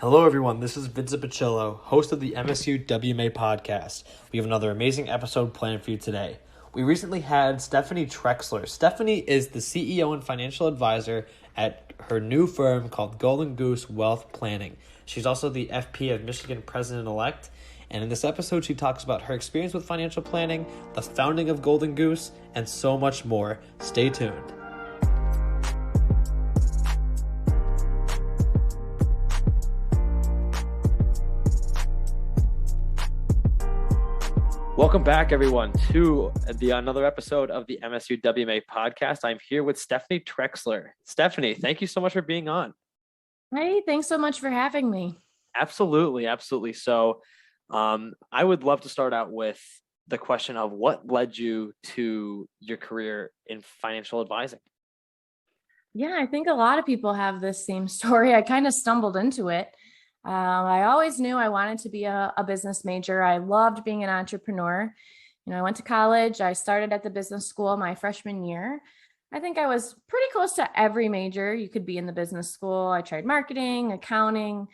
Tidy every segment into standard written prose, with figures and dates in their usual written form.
Hello, everyone. This is Vincent Pacillo, host of the msuwma podcast. We have another amazing episode planned for you today. We recently had Stephanie Trexler. Stephanie is the CEO and financial advisor at her new firm called Golden Goose Wealth Planning. She's also the FP of Michigan President-elect. And in this episode, she talks about her experience with financial planning, the founding of Golden Goose, and so much more. Stay tuned. Welcome back, everyone, to another episode of the msuwma podcast. I'm here with Stephanie Trexler. Stephanie, thank you so much for being on. Hey, thanks so much for having me. Absolutely. So I would love to start out with the question of what led you to your career in financial advising? Yeah, I think a lot of people have this same story. I kind of stumbled into it. I always knew I wanted to be a business major. I loved being an entrepreneur. I went to college. I started at the business school my freshman year. I think I was pretty close to every major you could be in the business school. I tried marketing, accounting,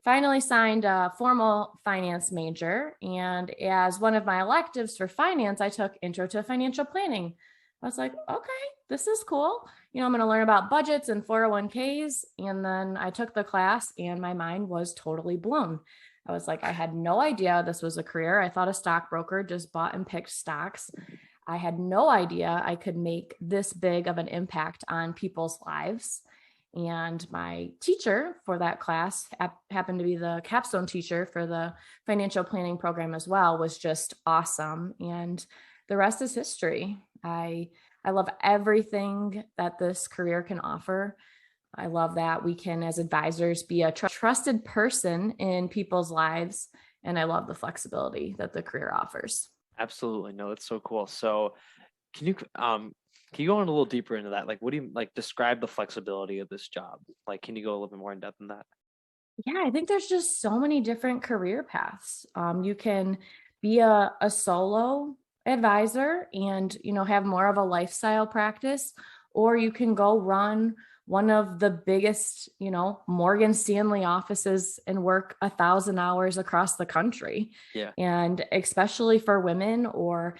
finally signed a formal finance major. And as one of my electives for finance, I took Intro to Financial Planning. I was like, okay, this is cool. I'm going to learn about budgets and 401ks. And then I took the class and my mind was totally blown. I was like, I had no idea this was a career. I thought a stockbroker just bought and picked stocks. I had no idea I could make this big of an impact on people's lives. And my teacher for that class happened to be the capstone teacher for the financial planning program as well, was just awesome. And the rest is history. I love everything that this career can offer. I love that we can, as advisors, be a trusted person in people's lives. And I love the flexibility that the career offers. Absolutely. No, that's so cool. So can you go in a little deeper into that? Like, what do you describe the flexibility of this job? Can you go a little bit more in depth in that? Yeah, I think there's just so many different career paths. You can be a solo advisor and, have more of a lifestyle practice, or you can go run one of the biggest, Morgan Stanley offices and work 1,000 hours across the country. Yeah. And especially for women or,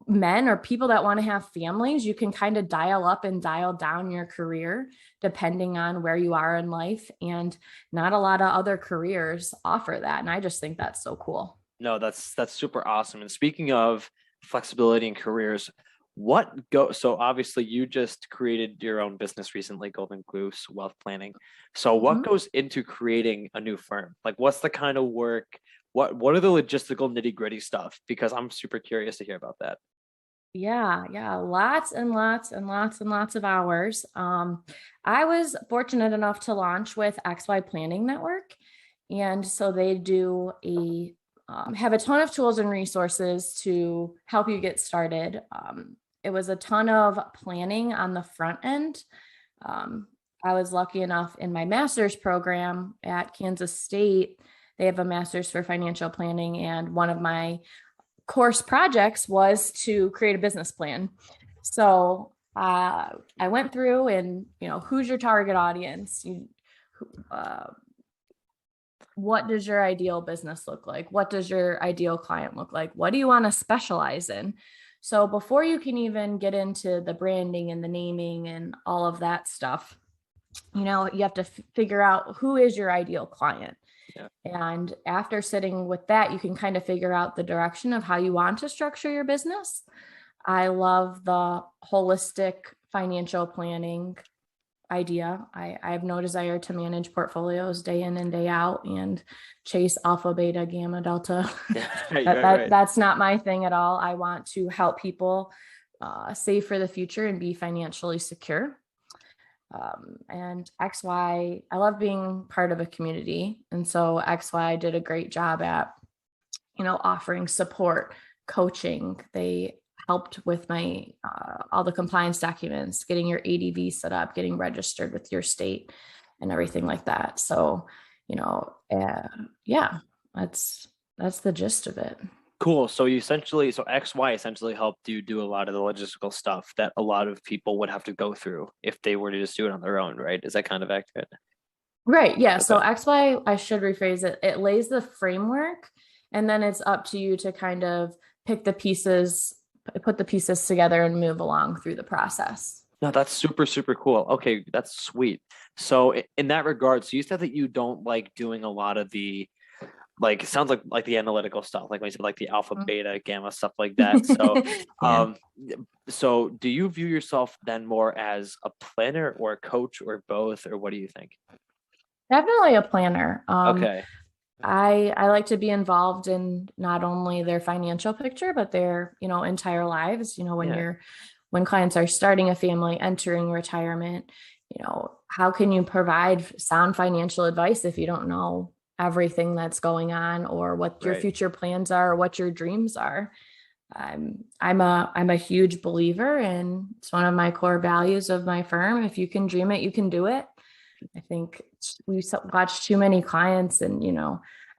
men or people that want to have families, you can kind of dial up and dial down your career depending on where you are in life. And not a lot of other careers offer that. And I just think that's so cool. No, that's super awesome. And speaking of flexibility in careers, so obviously you just created your own business recently, Golden Goose Wealth Planning. So what goes into creating a new firm? What's the kind of work? What are the logistical nitty-gritty stuff? Because I'm super curious to hear about that. Yeah. Lots and lots and lots and lots of hours. I was fortunate enough to launch with XY Planning Network. And so they do have a ton of tools and resources to help you get started. It was a ton of planning on the front end. I was lucky enough in my master's program at Kansas State. They have a master's for financial planning. And one of my course projects was to create a business plan. So I went through and, who's your target audience? What does your ideal business look like? What does your ideal client look like? What do you want to specialize in? So before you can even get into the branding and the naming and all of that stuff, you have to figure out who is your ideal client. Yeah. And after sitting with that, you can kind of figure out the direction of how you want to structure your business. I love the holistic financial planning idea. I have no desire to manage portfolios day in and day out and chase alpha, beta, gamma, delta. That's not my thing at all. I want to help people save for the future and be financially secure. And XY, I love being part of a community. And so XY did a great job at, offering support, coaching. They helped with my all the compliance documents, getting your ADV set up, getting registered with your state and everything like that. So, that's the gist of it. Cool. So XY essentially helped you do a lot of the logistical stuff that a lot of people would have to go through if they were to just do it on their own, right? Is that kind of accurate? Right. Yeah. So Okay. XY, I should rephrase it. It lays the framework, and then it's up to you to kind of pick the pieces, put the pieces together and move along through the process. No, that's super, super cool. Okay, that's sweet. So in that regard, so you said that you don't like doing a lot of the like it sounds like the analytical stuff, like when you said like the alpha, Mhm. beta, gamma, stuff like that. So Yeah. so do you view yourself then more as a planner or a coach or both, or what do you think? Definitely a planner. Okay. I like to be involved in not only their financial picture, but their, entire lives. Yeah. When clients are starting a family, entering retirement, how can you provide sound financial advice if you don't know everything that's going on or what your Right. future plans are or what your dreams are? I'm a huge believer, and it's one of my core values of my firm. If you can dream it, you can do it. I think we watched too many clients, and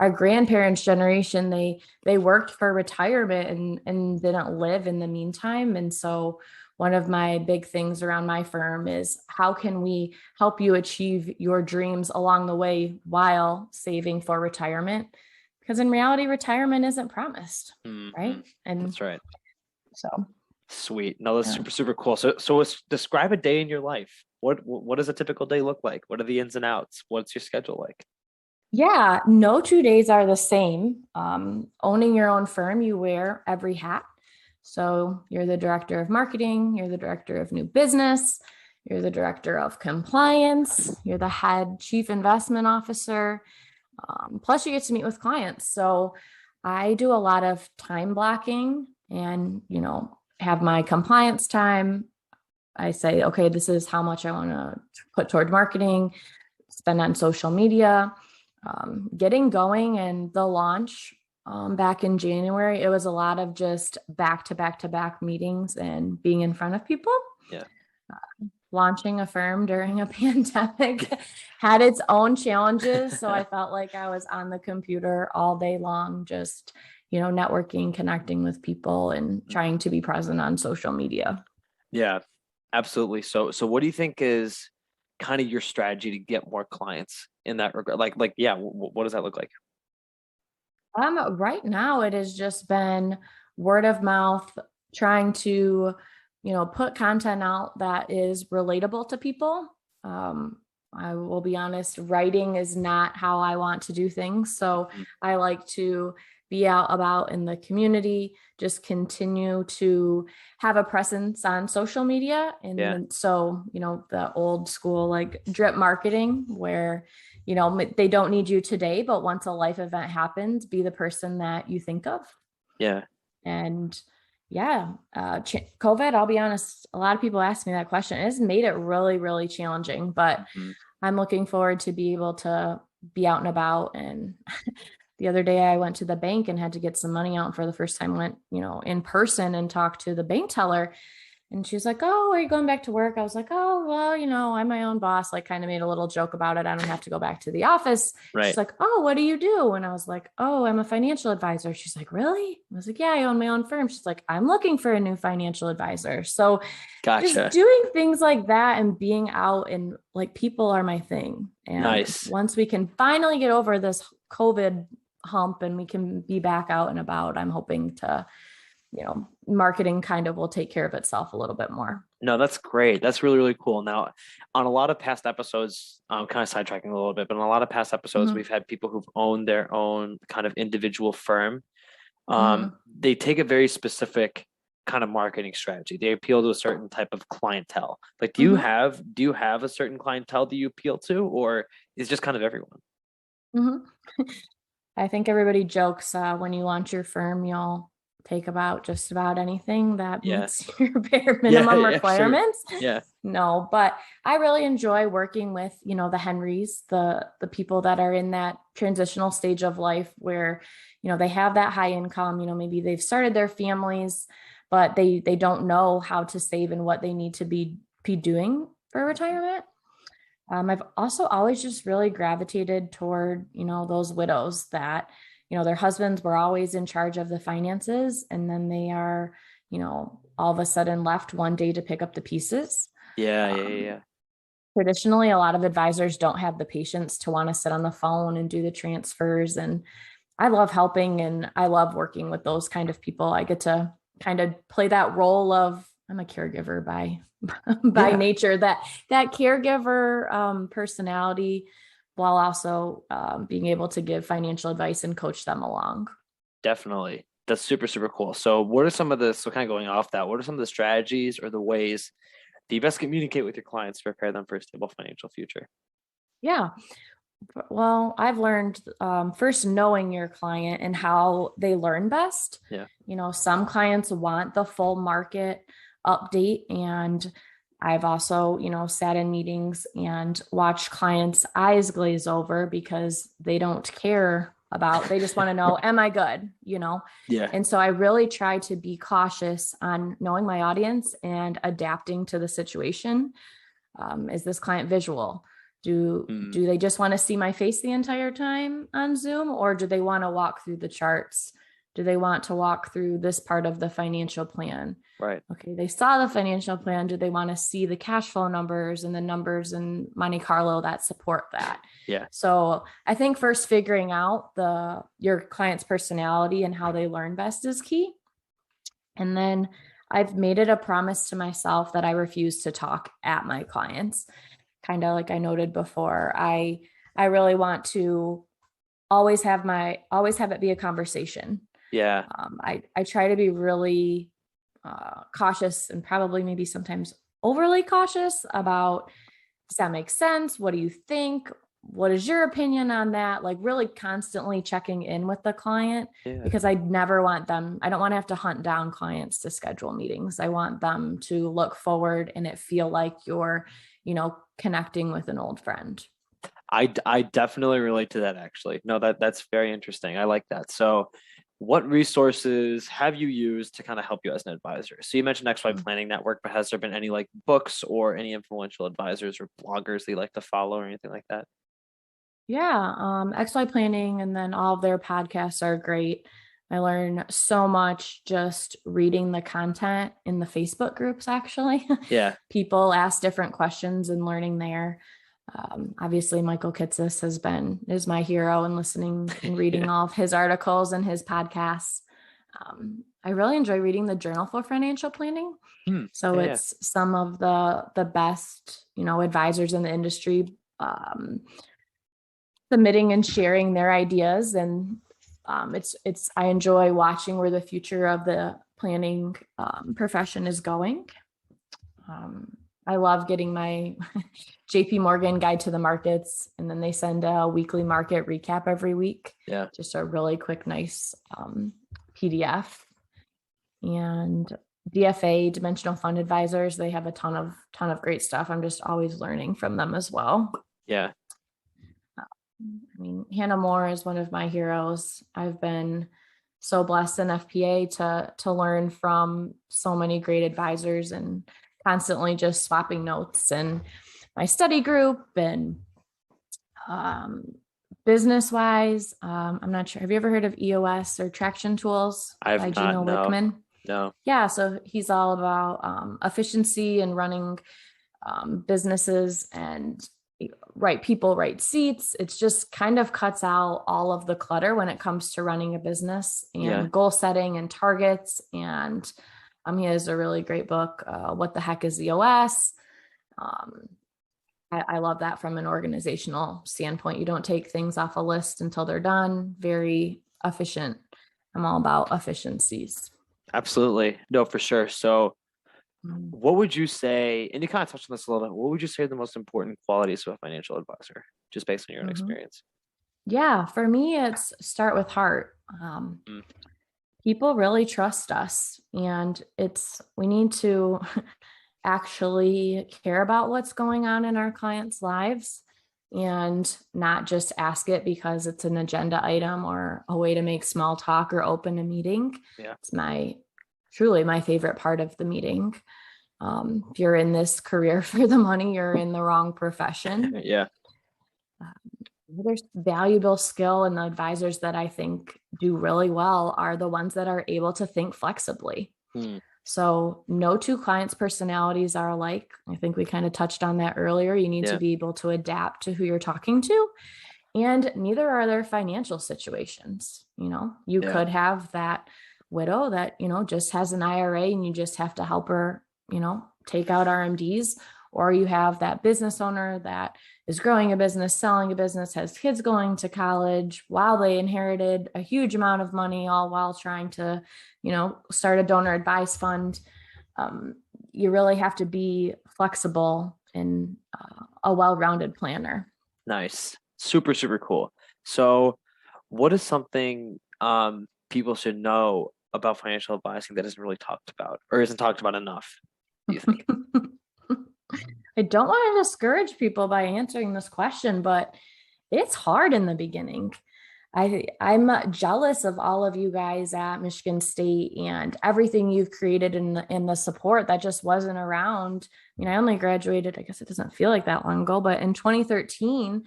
our grandparents' generation, they worked for retirement and didn't live in the meantime. And so one of my big things around my firm is how can we help you achieve your dreams along the way while saving for retirement? Because in reality, retirement isn't promised, Hmm. right? And That's right. so, Sweet. No, that's yeah. super, super cool. Describe a day in your life. What does a typical day look like? What are the ins and outs? What's your schedule like? Yeah, no 2 days are the same. Owning your own firm, you wear every hat. So you're the director of marketing, you're the director of new business, you're the director of compliance, you're the head chief investment officer. Plus, you get to meet with clients. So I do a lot of time blocking and, have my compliance time. I say, okay, this is how much I want to put toward marketing, spend on social media, getting going. And the launch back in January, it was a lot of just back to back to back meetings and being in front of people. Yeah. Launching a firm during a pandemic had its own challenges. So I felt like I was on the computer all day long, just, networking, connecting with people, and trying to be present on social media. Yeah, absolutely. So what do you think is kind of your strategy to get more clients in that regard? Yeah, what does that look like? Right now it has just been word of mouth, trying to, put content out that is relatable to people. Um, I will be honest, writing is not how I want to do things. So Mhm. I like to be out about in the community, just continue to have a presence on social media. Yeah, And so, the old school like drip marketing where they don't need you today, but once a life event happens, be the person that you think of. yeah. And yeah, COVID, I'll be honest, a lot of people ask me that question. It's made it really, really challenging, but Mhm. I'm looking forward to be able to be out and about. And the other day I went to the bank and had to get some money out for the first time, went, in person and talked to the bank teller. And she was like, "Oh, are you going back to work?" I was like, "Oh, well, I'm my own boss." Like, kind of made a little joke about it. I don't have to go back to the office. She's Right. like, "Oh, what do you do?" And I was like, "Oh, I'm a financial advisor." She's like, "Really?" I was like, "Yeah, I own my own firm." She's like, "I'm looking for a new financial advisor." So just Gotcha. doing things like that and being out and like people are my thing. And Nice. once we can finally get over this COVID hump and we can be back out and about, I'm hoping to, marketing kind of will take care of itself a little bit more. No, that's great. That's really, really cool. Now, on a lot of past episodes, I'm kind of sidetracking a little bit, but on a lot of past episodes, Mm-hmm. we've had people who've owned their own kind of individual firm. Mm-hmm. They take a very specific kind of marketing strategy. They appeal to a certain type of clientele. Like, Mm-hmm. do you have a certain clientele that you appeal to, or is just kind of everyone? Mm-hmm. I think everybody jokes when you launch your firm, you'll take about just about anything that Yeah. meets your bare Yeah, minimum yeah, sure. requirements. Yeah. No, but I really enjoy working with, the Henrys, the people that are in that transitional stage of life where, they have that high income, maybe they've started their families, but they don't know how to save and what they need to be doing for retirement. I've also always just really gravitated toward, those widows that, their husbands were always in charge of the finances, and then they are, all of a sudden left one day to pick up the pieces. Yeah, yeah, yeah, Um, yeah. Traditionally, a lot of advisors don't have the patience to want to sit on the phone and do the transfers. And I love helping and I love working with those kind of people. I get to kind of play that role of I'm a caregiver by by nature, that caregiver personality, while also being able to give financial advice and coach them along. Definitely. That's super, super cool. So kind of going off that, what are some of the strategies or the ways that you best communicate with your clients to prepare them for a stable financial future? Yeah. Well, I've learned first knowing your client and how they learn best. Yeah. Some clients want the full market update. And I've also, sat in meetings and watched clients' eyes glaze over because they don't care they just want to know, am I good? Yeah. And so I really try to be cautious on knowing my audience and adapting to the situation. Is this client visual? Do they just want to see my face the entire time on Zoom, or do they want to walk through the charts? Do they want to walk through this part of the financial plan? Right. Okay, they saw the financial plan. Do they want to see the cash flow numbers and the numbers in Monte Carlo that support that? Yeah. So I think first figuring out your client's personality and how they learn best is key. And then I've made it a promise to myself that I refuse to talk at my clients. Kind of like I noted before, I really want to always have it be a conversation. Yeah. I try to be really cautious and probably maybe sometimes overly cautious about, does that make sense? What do you think? What is your opinion on that? Like really constantly checking in with the client, because I don't want to have to hunt down clients to schedule meetings. I want them to look forward and it feel like you're, connecting with an old friend. I definitely relate to that actually. No, that's very interesting. I like that. So what resources have you used to kind of help you as an advisor? So you mentioned XY Planning Network, but has there been any like books or any influential advisors or bloggers that you like to follow or anything like that? Yeah, XY Planning and then all of their podcasts are great. I learn so much just reading the content in the Facebook groups, actually. Yeah. People ask different questions and learning there. Obviously, Michael Kitces is my hero, and listening and reading all of his articles and his podcasts. I really enjoy reading the Journal for Financial Planning. So it's some of the best, advisors in the industry submitting and sharing their ideas. And I enjoy watching where the future of the planning profession is going. I love getting my JP Morgan Guide to the Markets, and then they send a weekly market recap every week. Yeah. Just a really quick, nice PDF. And DFA, Dimensional Fund Advisors, they have a ton of great stuff. I'm just always learning from them as well. Yeah. I mean, Hannah Moore is one of my heroes. I've been so blessed in FPA to learn from so many great advisors and constantly just swapping notes. And my study group and business wise, I'm not sure. Have you ever heard of EOS or Traction Tools by Gino Wickman? No. Yeah, so he's all about efficiency and running businesses and right people, right seats. It's just kind of cuts out all of the clutter when it comes to running a business and goal setting and targets. And he has a really great book, What the Heck is EOS? I love that from an organizational standpoint. You don't take things off a list until they're done. Very efficient. I'm all about efficiencies. Absolutely. No, for sure. So what would you say, and you kind of touched on this a little bit, what would you say are the most important qualities of a financial advisor, just based on your own experience? Yeah, for me, it's start with heart. People really trust us, and we need to actually care about what's going on in our clients' lives and not just ask it because it's an agenda item or a way to make small talk or open a meeting. Yeah. It's truly my favorite part of the meeting. If you're in this career for the money, you're in the wrong profession. Yeah. There's valuable skill, and the advisors that I think do really well are the ones that are able to think flexibly. So no two clients' personalities are alike. I think we kind of touched on that earlier. You need to Yeah. be able to adapt to who you're talking to, and neither are their financial situations. You Yeah. could have that widow that, just has an IRA and you just have to help her, take out RMDs, or you have that business owner that is growing a business, selling a business, has kids going to college while they inherited a huge amount of money, all while trying to, start a donor advised fund. You really have to be flexible and a well-rounded planner. Nice. Super, super cool. So what is something people should know about financial advising that isn't really talked about or isn't talked about enough, do you think? I don't want to discourage people by answering this question, but it's hard in the beginning. I'm jealous of all of you guys at Michigan State and everything you've created in the support that just wasn't around. I mean, I only graduated, I guess it doesn't feel like that long ago, but in 2013.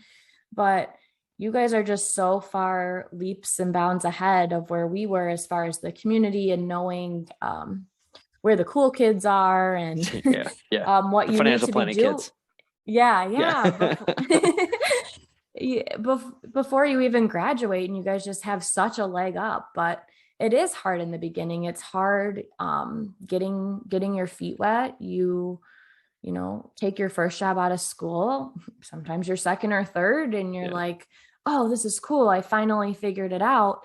But you guys are just so far leaps and bounds ahead of where we were as far as the community and knowing where the cool kids are and Yeah. what The you need financial to be planning doing. kids. Yeah. Yeah. Before you even graduate, and you guys just have such a leg up. But it is hard in the beginning. It's hard getting your feet wet. You take your first job out of school, sometimes your second or third, and you're like, oh, this is cool. I finally figured it out.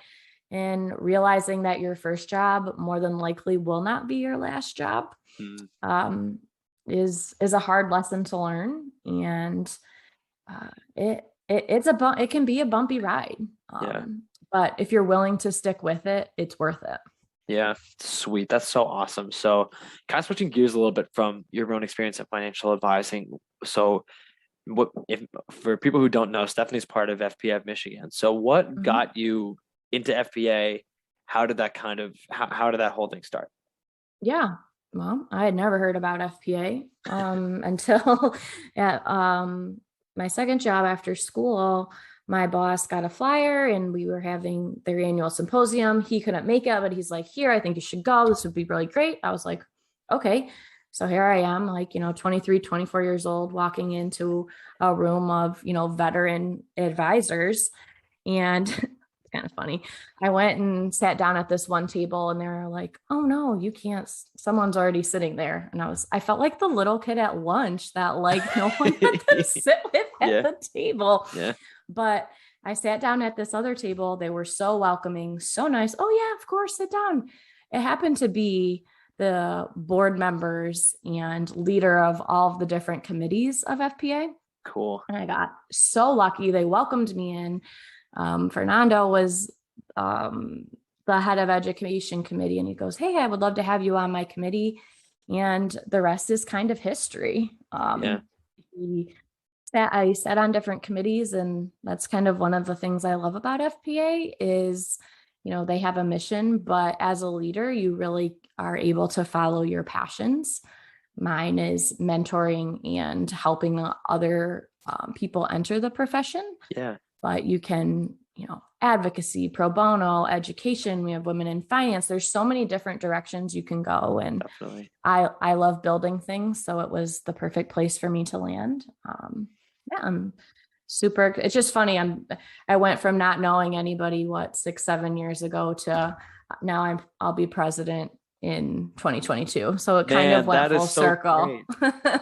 And realizing that your first job more than likely will not be your last job is a hard lesson to learn. And it can be a bumpy ride. But if you're willing to stick with it, it's worth it. Yeah, sweet. That's so awesome. So, kind of switching gears a little bit from your own experience in financial advising. So, what if for people who don't know, Stephanie's part of FPA of Michigan. So, what got you into FPA? How did that how did that whole thing start? Yeah. Well, I had never heard about FPA until at my second job after school. My boss got a flyer and we were having their annual symposium. He couldn't make it, but he's like, here, I think you should go. This would be really great. I was like, okay. So here I am, like, 23, 24 years old, walking into a room of, veteran advisors. And it's kind of funny. I went and sat down at this one table and they were like, oh no, you can't. Someone's already sitting there. And I felt like the little kid at lunch that like no one had to sit with at the table. Yeah. But I sat down at this other table. They were so welcoming, so nice. Oh yeah, of course, sit down. It happened to be the board members and leader of all of the different committees of FPA. Cool. And I got so lucky. They welcomed me in. Fernando was the head of education committee, and he goes, hey, I would love to have you on my committee. And the rest is kind of history. I sat on different committees, and that's kind of one of the things I love about FPA is, they have a mission, but as a leader, you really are able to follow your passions. Mine is mentoring and helping other people enter the profession. Yeah. But you can, advocacy, pro bono, education. We have women in finance. There's so many different directions you can go. And definitely. I love building things. So it was the perfect place for me to land. I'm super, it's just funny. I went from not knowing anybody, 6-7 years ago to now I'll be president in 2022. So it kind of went full circle.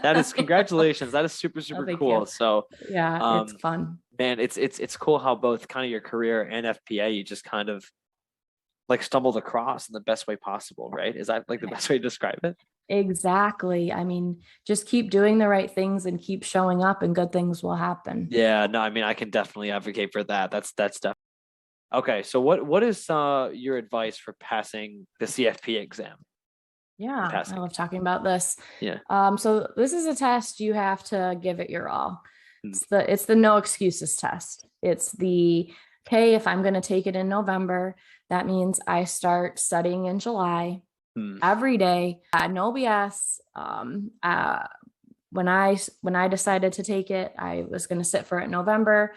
That is congratulations. That is super, super cool. So yeah, it's fun. Man, it's cool how both kind of your career and FPA, you just kind of like stumbled across in the best way possible, right? Is that like the best way to describe it? Exactly. I mean, just keep doing the right things and keep showing up and good things will happen. Yeah, no, I mean, I can definitely advocate for that. That's definitely. Okay. So what is your advice for passing the CFP exam? Yeah, I love talking about this. Yeah. So this is a test you have to give it your all. It's the no excuses test. It's the, okay, if I'm going to take it in November, that means I start studying in July every day. No BS. When I decided to take it, I was going to sit for it in November.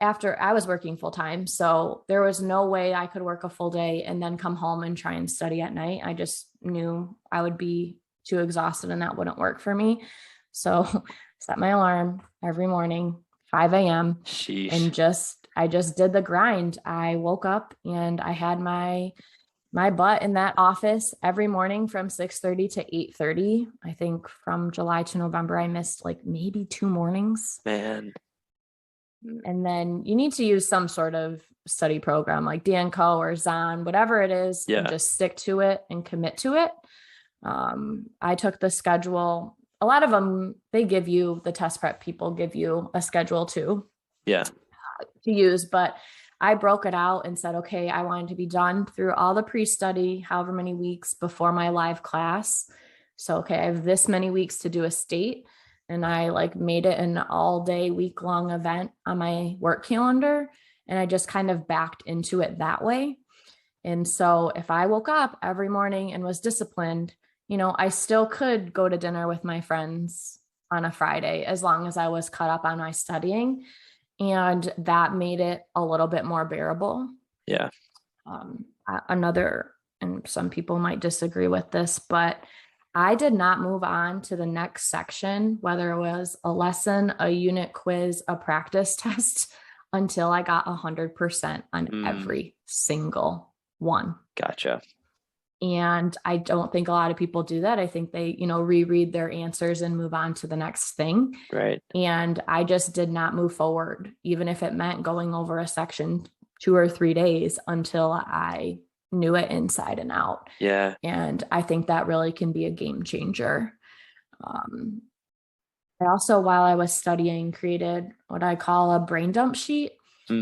After I was working full time, so there was no way I could work a full day and then come home and try and study at night. I just knew I would be too exhausted and that wouldn't work for me. So set my alarm every morning, 5 a.m. Sheesh. and I just did the grind. I woke up and I had my butt in that office every morning from 6:30 to 8:30. I think from July to November, I missed like maybe 2 mornings. Man. And then you need to use some sort of study program like DNCO or Zon, whatever it is, and Yeah. just stick to it and commit to it. I took the schedule. A lot of them, they give you, the test prep people give you a schedule too Yeah. to use, but I broke it out and said, okay, I wanted to be done through all the pre-study, however many weeks before my live class. So, okay, I have this many weeks to do a state. And I like made it an all day week long event on my work calendar. And I just kind of backed into it that way. And so if I woke up every morning and was disciplined, I still could go to dinner with my friends on a Friday as long as I was caught up on my studying. And that made it a little bit more bearable. Yeah. And some people might disagree with this, but I did not move on to the next section, whether it was a lesson, a unit quiz, a practice test, until I got 100% on every single one. Gotcha. And I don't think a lot of people do that. I think they, reread their answers and move on to the next thing. Right. And I just did not move forward, even if it meant going over a section 2 or 3 days until I knew it inside and out. Yeah. And I think that really can be a game changer. I also, while I was studying, created what I call a brain dump sheet.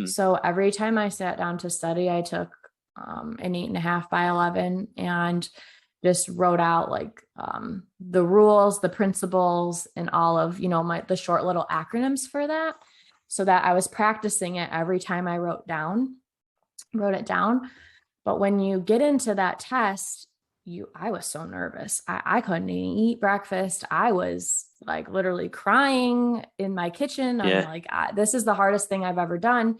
So every time I sat down to study, I took an 8.5 by 11 and just wrote out like the rules, the principles, and all of, the short little acronyms for that, so that I was practicing it every time I wrote it down. But when you get into that test, I was so nervous. I couldn't even eat breakfast. I was like literally crying in my kitchen. I'm like, this is the hardest thing I've ever done.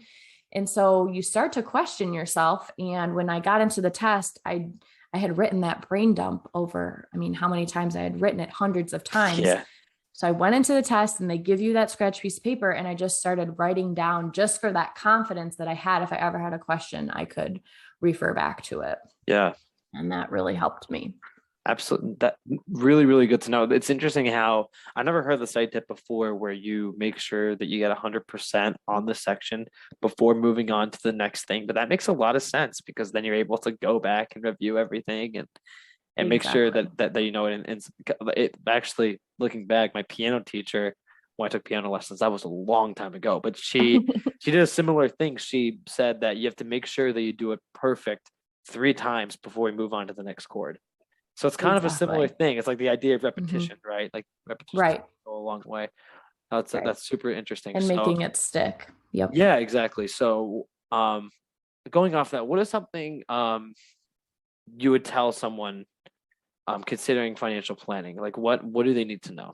And so you start to question yourself. And when I got into the test, I had written that brain dump over, how many times I had written it? Hundreds of times. Yeah. So I went into the test and they give you that scratch piece of paper. And I just started writing down just for that confidence that I had. If I ever had a question, I could refer back to it. Yeah. And that really helped me. Absolutely. That really, really good to know. It's interesting how I never heard the site tip before where you make sure that you get 100% on the section before moving on to the next thing. But that makes a lot of sense because then you're able to go back and review everything and make sure that you know it. And it actually, looking back, my piano teacher, when I took piano lessons, that was a long time ago, but she did a similar thing. She said that you have to make sure that you do it perfect 3 times before we move on to the next chord. So it's kind of a similar thing. It's like the idea of repetition, right? Like repetition go a long way. That's super interesting. And making it stick. Yep. Yeah, exactly. So going off that, what is something you would tell someone considering financial planning? Like what do they need to know?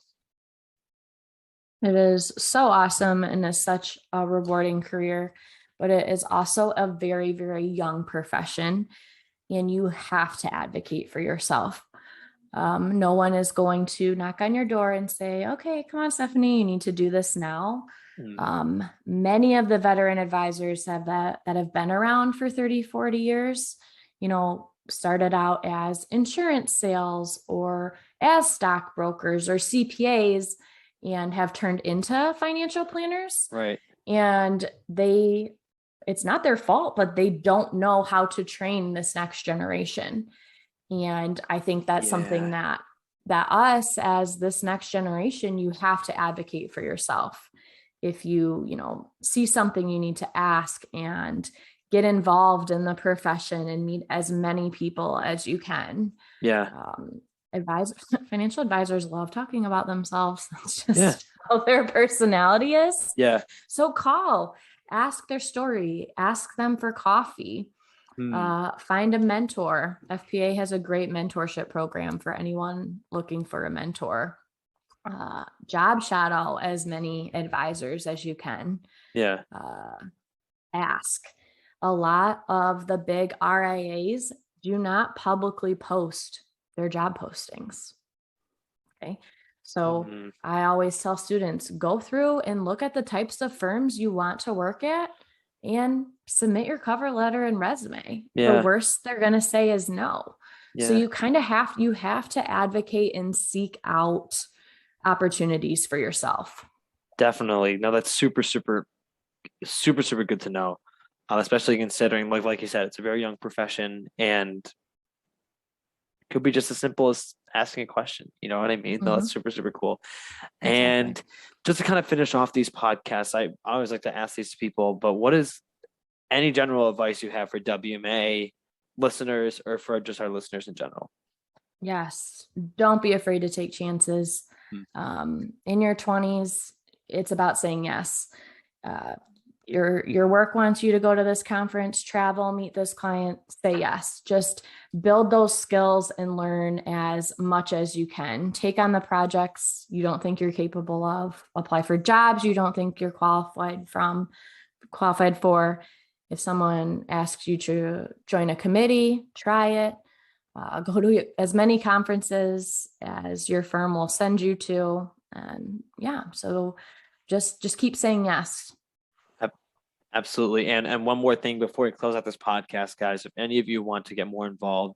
It is so awesome and is such a rewarding career, but it is also a very, very young profession. And you have to advocate for yourself. No one is going to knock on your door and say, okay, come on, Stephanie, you need to do this now. Many of the veteran advisors that have been around for 30, 40 years, started out as insurance sales or as stockbrokers or CPAs and have turned into financial planners. Right. And it's not their fault, but they don't know how to train this next generation. And I think that's something that us as this next generation, you have to advocate for yourself. If you see something, you need to ask and get involved in the profession and meet as many people as you can. Yeah. Financial advisors love talking about themselves. That's just how their personality is. Yeah. So ask their story, ask them for coffee, find a mentor. FPA has a great mentorship program for anyone looking for a mentor. job shadow as many advisors as you can. Yeah. Ask. A lot of the big RIAs do not publicly post their job postings. Okay. So I always tell students, go through and look at the types of firms you want to work at and submit your cover letter and resume. Yeah. The worst they're going to say is no. Yeah. So you kind of have to advocate and seek out opportunities for yourself. Definitely. No, that's super good to know. Especially considering, like you said, it's a very young profession, and it could be just as simple as asking a question. You know what I mean? No, that's super cool. Exactly. And just to kind of finish off these podcasts, I always like to ask these people, but what is any general advice you have for WMA listeners or for just our listeners in general? Yes. Don't be afraid to take chances. In your 20s, it's about saying yes. Your work wants you to go to this conference, travel, meet this client, say yes. Just build those skills and learn as much as you can. Take on the projects you don't think you're capable of. Apply for jobs you don't think you're qualified for. If someone asks you to join a committee, try it. Go to as many conferences as your firm will send you to. And yeah, so just keep saying yes. Absolutely. And one more thing before we close out this podcast, guys, if any of you want to get more involved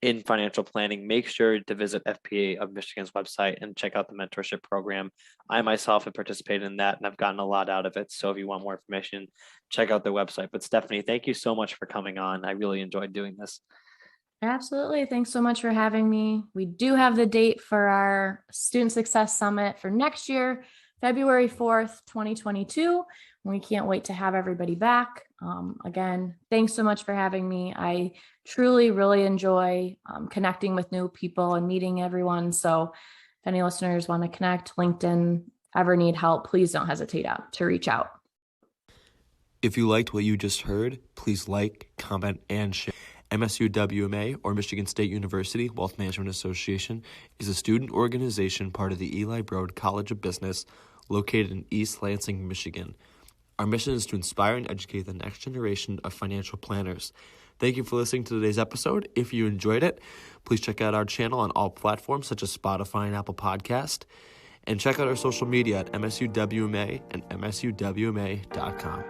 in financial planning, make sure to visit FPA of Michigan's website and check out the mentorship program. I myself have participated in that and I've gotten a lot out of it. So if you want more information, check out the website. But Stephanie, thank you so much for coming on. I really enjoyed doing this. Absolutely. Thanks so much for having me. We do have the date for our Student Success Summit for next year, February 4th, 2022. We can't wait to have everybody back. Again, thanks so much for having me. I truly, really enjoy connecting with new people and meeting everyone. So if any listeners want to connect, LinkedIn, ever need help, please don't hesitate to reach out. If you liked what you just heard, please like, comment, and share. MSU-WMA, or Michigan State University Wealth Management Association, is a student organization part of the Eli Broad College of Business located in East Lansing, Michigan. Our mission is to inspire and educate the next generation of financial planners. Thank you for listening to today's episode. If you enjoyed it, please check out our channel on all platforms such as Spotify and Apple Podcast, and check out our social media at MSU-WMA and MSUWMA.com.